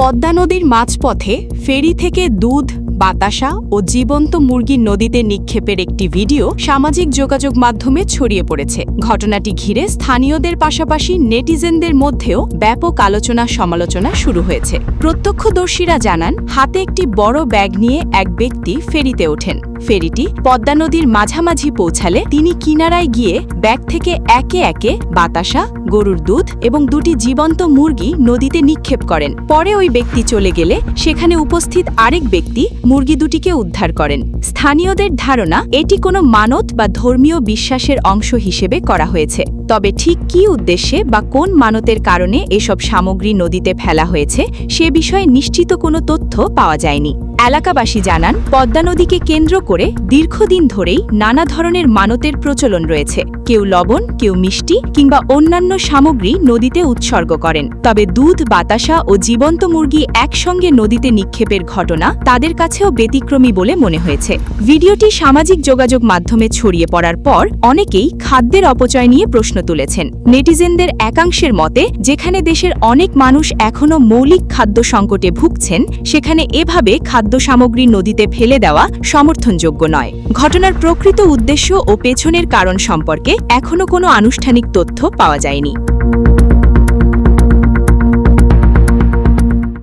পদ্মা নদীর মাঝপথে ফেরি থেকে দুধ, বাতাসা ও জীবন্ত মুরগি নদীতে নিক্ষেপের একটি ভিডিও সামাজিক যোগাযোগ মাধ্যমে ছড়িয়ে পড়েছে। ঘটনাটি ঘিরে স্থানীয়দের পাশাপাশি নেটিজেনদের মধ্যেও ব্যাপক আলোচনা সমালোচনা শুরু হয়েছে। প্রত্যক্ষদর্শীরা জানান, হাতে একটি বড় ব্যাগ নিয়ে এক ব্যক্তি ফেরিতে ওঠেন। ফেরিটি পদ্মা নদীর মাঝামাঝি পৌঁছালে তিনি কিনারায় গিয়ে ব্যাগ থেকে একে একে বাতাসা, গরুর দুধ এবং দুটি জীবন্ত মুরগি নদীতে নিক্ষেপ করেন। পরে ওই ব্যক্তি চলে গেলে সেখানে উপস্থিত আরেক ব্যক্তি মুরগি দুটিকে উদ্ধার করেন। স্থানীয়দের ধারণা, এটি কোনো মানত বা ধর্মীয় বিশ্বাসের অংশ হিসেবে করা হয়েছে। তবে ঠিক কী উদ্দেশ্যে বা কোন মানতের কারণে এসব সামগ্রী নদীতে ফেলা হয়েছে সে বিষয়ে নিশ্চিত কোনো তথ্য পাওয়া যায়নি। এলাকাবাসী জানান, পদ্মা নদীকে কেন্দ্র করে দীর্ঘদিন ধরেই নানা ধরনের মানতের প্রচলন রয়েছে। কেউ লবণ, কেউ মিষ্টি কিংবা অন্যান্য সামগ্রী নদীতে উৎসর্গ করেন। তবে দুধ, বাতাসা ও জীবন্ত মুরগি একসঙ্গে নদীতে নিক্ষেপের ঘটনা তাদের কাছেও ব্যতিক্রমী বলে মনে হয়েছে। ভিডিওটি সামাজিক যোগাযোগ মাধ্যমে ছড়িয়ে পড়ার পর অনেকেই খাদ্যের অপচয় নিয়ে প্রশ্ন তুলেছেন। নেটিজেনদের একাংশের মতে, যেখানে দেশের অনেক মানুষ এখনও মৌলিক খাদ্য সংকটে ভুগছেন, সেখানে এভাবে খাদ্য সামগ্রী নদীতে ফেলে দেওয়া সমর্থনযোগ্য নয়। ঘটনার প্রকৃত উদ্দেশ্য ও পেছনের কারণ সম্পর্কে এখনও কোনো আনুষ্ঠানিক তথ্য পাওয়া যায়নি।